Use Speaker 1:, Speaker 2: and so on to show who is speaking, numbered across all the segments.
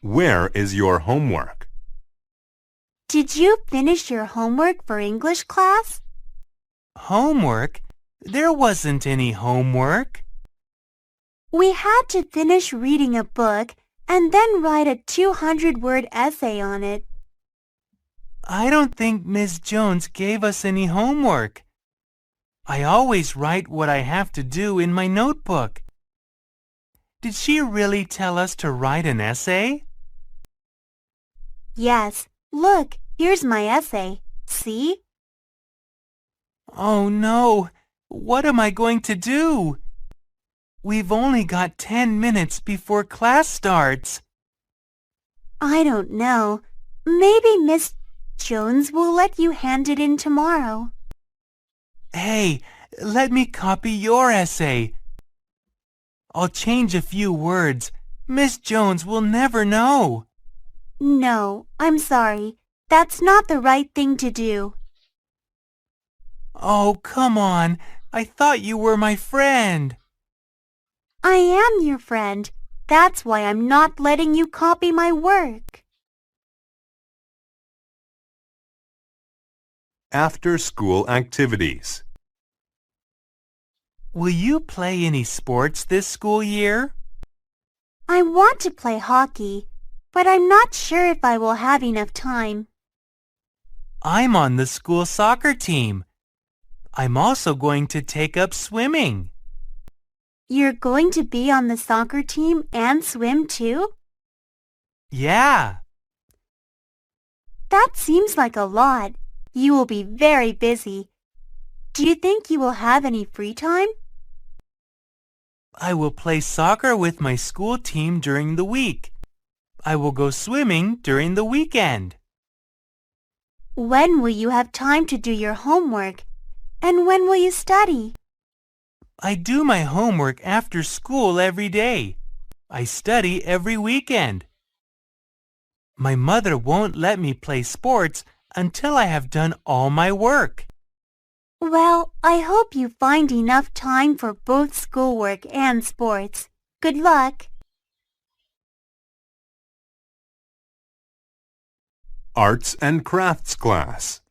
Speaker 1: Where is your homework?
Speaker 2: Did you finish your homework for English class?
Speaker 3: Homework? There wasn't any homework.
Speaker 2: We had to finish reading a book and then write a 200-word essay on it.
Speaker 3: I don't think Miss Jones gave us any homework. I always write what I have to do in my notebook. Did she really tell us to write an essay?
Speaker 2: Yes, look, here's my essay. See?
Speaker 3: Oh no, what am I going to do? We've only got 10 minutes before class starts.
Speaker 2: I don't know. Maybe Miss Jones will let you hand it in tomorrow.
Speaker 3: Hey, let me copy your essay. I'll change a few words. Miss Jones will never know.
Speaker 2: No, I'm sorry. That's not the right thing to do.
Speaker 3: Oh, come on. I thought you were my friend.
Speaker 2: I am your friend. That's why I'm not letting you copy my work.
Speaker 1: After-school activities.
Speaker 3: Will you play any sports this school year?
Speaker 2: I want to play hockey, but I'm not sure if I will have enough time.
Speaker 3: I'm on the school soccer team. I'm also going to take up swimming.
Speaker 2: You're going to be on the soccer team and swim too?
Speaker 3: Yeah.
Speaker 2: That seems like a lot. You will be very busy. Do you think you will have any free time?
Speaker 3: I will play soccer with my school team during the week. I will go swimming during the weekend.
Speaker 2: When will you have time to do your homework? And when will you study?
Speaker 3: I do my homework after school every day. I study every weekend. My mother won't let me play sports until I have done all my work.
Speaker 2: Well, I hope you find enough time for both schoolwork and sports. Good luck.
Speaker 1: Arts and crafts class.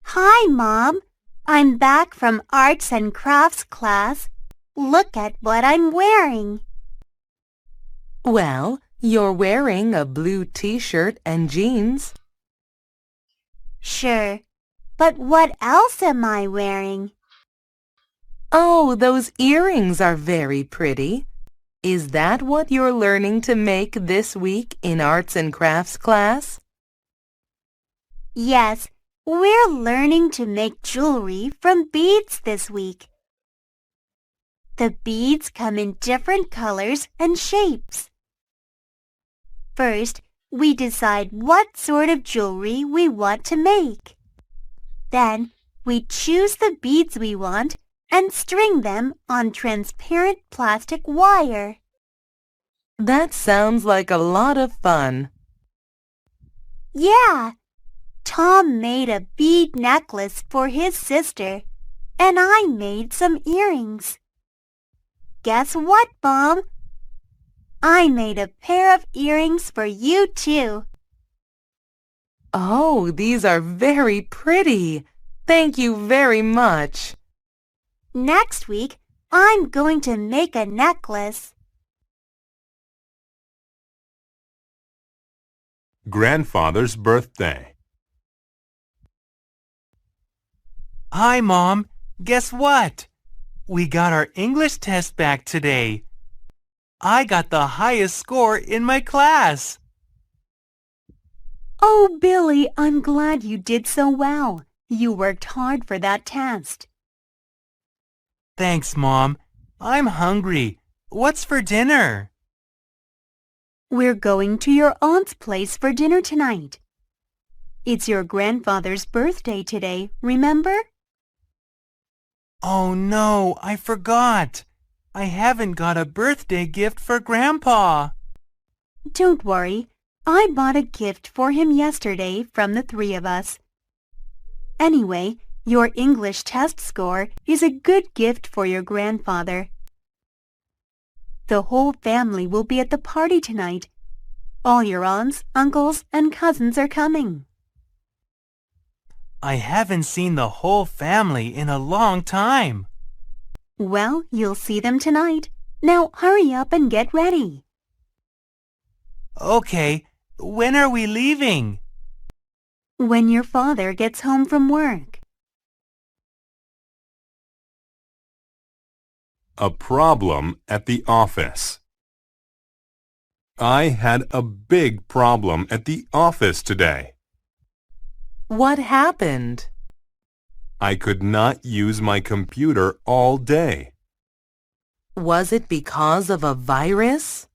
Speaker 2: Hi, Mom. I'm back from arts and crafts class. Look at what I'm wearing.
Speaker 4: Well, you're wearing a blue t-shirt and jeans.
Speaker 2: Sure. But what else am I wearing?
Speaker 4: Oh, those earrings are very pretty. Is that what you're learning to make this week in arts and crafts class?
Speaker 2: Yes, we're learning to make jewelry from beads this week. The beads come in different colors and shapes. First, we decide what sort of jewelry we want to make. Then, we choose the beads we want and string them on transparent plastic wire.
Speaker 4: That sounds like a lot of fun.
Speaker 2: Yeah, Tom made a bead necklace for his sister, and I made some earrings. Guess what, Mom? I made a pair of earrings for you too.
Speaker 4: Oh, these are very pretty. Thank you very much.
Speaker 2: Next week, I'm going to make a necklace.
Speaker 1: Grandfather's birthday.
Speaker 3: Hi, Mom. Guess what? We got our English test back today. I got the highest score in my class.
Speaker 2: Oh, Billy, I'm glad you did so well. You worked hard for that test.
Speaker 3: Thanks, Mom. I'm hungry. What's for dinner?
Speaker 2: We're going to your aunt's place for dinner tonight. It's your grandfather's birthday today, remember?
Speaker 3: Oh no, I forgot. I haven't got a birthday gift for Grandpa.
Speaker 2: Don't worry. I bought a gift for him yesterday from the three of us. Anyway, your English test score is a good gift for your grandfather. The whole family will be at the party tonight, All your aunts, uncles, and cousins are coming.
Speaker 3: I haven't seen the whole family in a long time.
Speaker 2: Well, you'll see them tonight. Now hurry up and get ready.
Speaker 3: Okay, when are we leaving?
Speaker 2: When your father gets home from work.
Speaker 1: A problem at the office. I had a big problem at the office today.
Speaker 4: What happened?
Speaker 1: I could not use my computer all day.
Speaker 4: Was it because of a virus?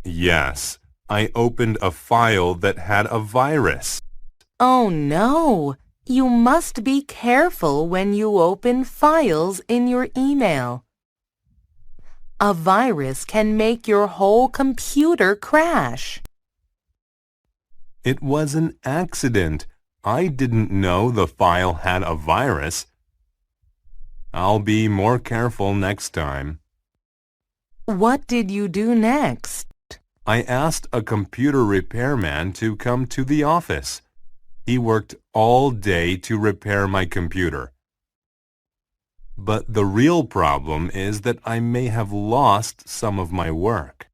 Speaker 1: Yes, I opened a file that had a virus.
Speaker 4: Oh no! You must be careful when you open files in your email. A virus can make your whole computer crash.
Speaker 1: It was an accident. I didn't know the file had a virus. I'll be more careful next time.
Speaker 4: What did you do next?
Speaker 1: I asked a computer repairman to come to the office. He worked all day to repair my computer. But the real problem is that I may have lost some of my work.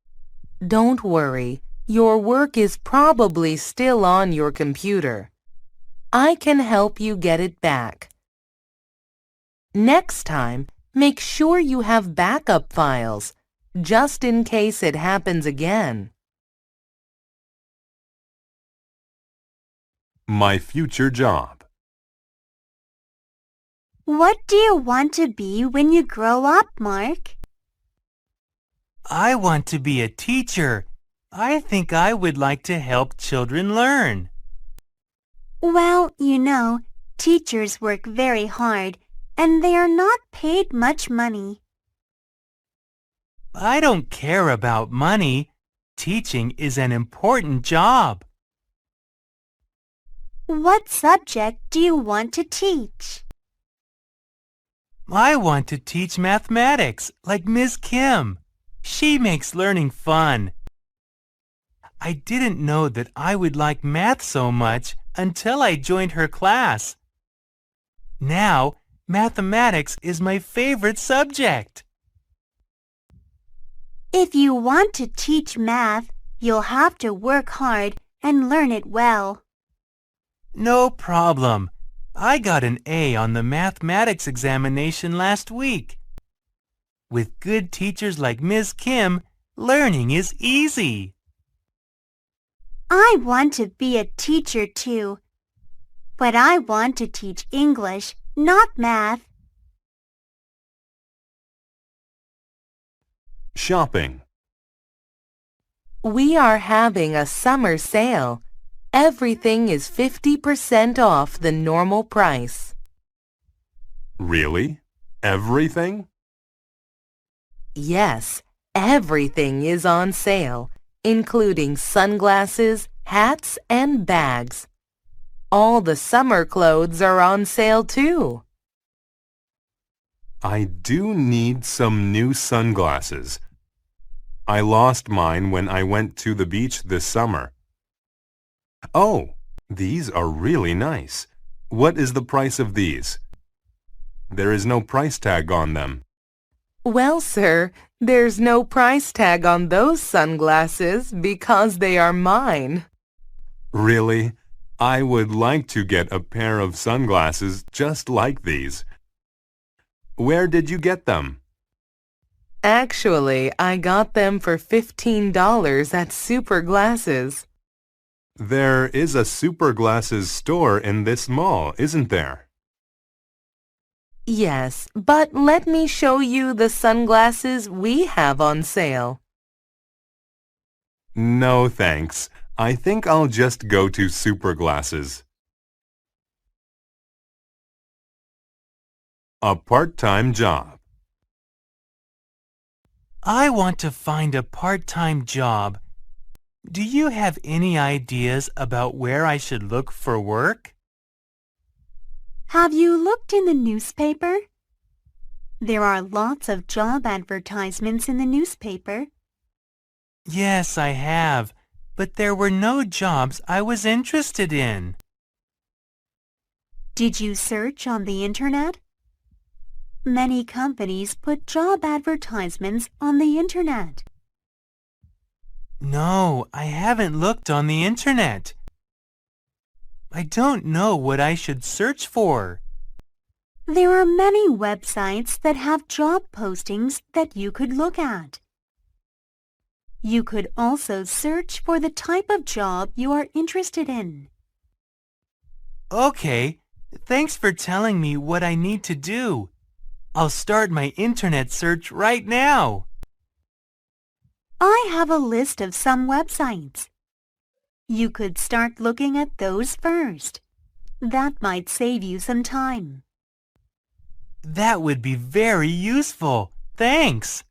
Speaker 4: Don't worry. Your work is probably still on your computer. I can help you get it back. Next time, make sure you have backup files, just in case it happens again.
Speaker 1: My future job.
Speaker 2: What do you want to be when you grow up, Mark?
Speaker 3: I want to be a teacher. I think I would like to help children learn.
Speaker 2: Well, you know, teachers work very hard and they are not paid much money.
Speaker 3: I don't care about money. Teaching is an important job.
Speaker 2: What subject do you want to teach?
Speaker 3: I want to teach mathematics like Miss Kim. She makes learning fun. I didn't know that I would like math so much until I joined her class. Now, mathematics is my favorite subject.
Speaker 2: If you want to teach math, you'll have to work hard and learn it well.
Speaker 3: No problem. I got an A on the mathematics examination last week. With good teachers like Miss Kim, learning is easy.
Speaker 2: I want to be a teacher too, but I want to teach English, not math.
Speaker 1: Shopping.
Speaker 4: We are having a summer sale. Everything is 50% off the normal price.
Speaker 1: Really? Everything?
Speaker 4: Yes, everything is on sale, including sunglasses, hats, and bags. All the summer clothes are on sale too.
Speaker 1: I do need some new sunglasses. I lost mine when I went to the beach this summer. Oh, these are really nice. What is the price of these? There is no price tag on them.
Speaker 4: Well, sir, there's no price tag on those sunglasses because they are mine.
Speaker 1: Really? I would like to get a pair of sunglasses just like these. Where did you get them?
Speaker 4: Actually, I got them for $15 at Super Glasses.
Speaker 1: There is a Super Glasses store in this mall, isn't there?
Speaker 4: Yes, but let me show you the sunglasses we have on sale.
Speaker 1: No, thanks. I think I'll just go to Super Glasses. A part-time job.
Speaker 3: I want to find a part-time job. Do you have any ideas about where I should look for work?
Speaker 2: Have you looked in the newspaper? There are lots of job advertisements in the newspaper.
Speaker 3: Yes, I have. but there were no jobs I was interested in.
Speaker 2: Did you search on the internet? Many companies put job advertisements on the internet.
Speaker 3: No, I haven't looked on the internet. I don't know what I should search for.
Speaker 2: There are many websites that have job postings that you could look at. You could also search for the type of job you are interested in.
Speaker 3: Okay, thanks for telling me what I need to do. I'll start my internet search right now.
Speaker 2: I have a list of some websites. You could start looking at those first. That might save you some time.
Speaker 3: That would be very useful. Thanks.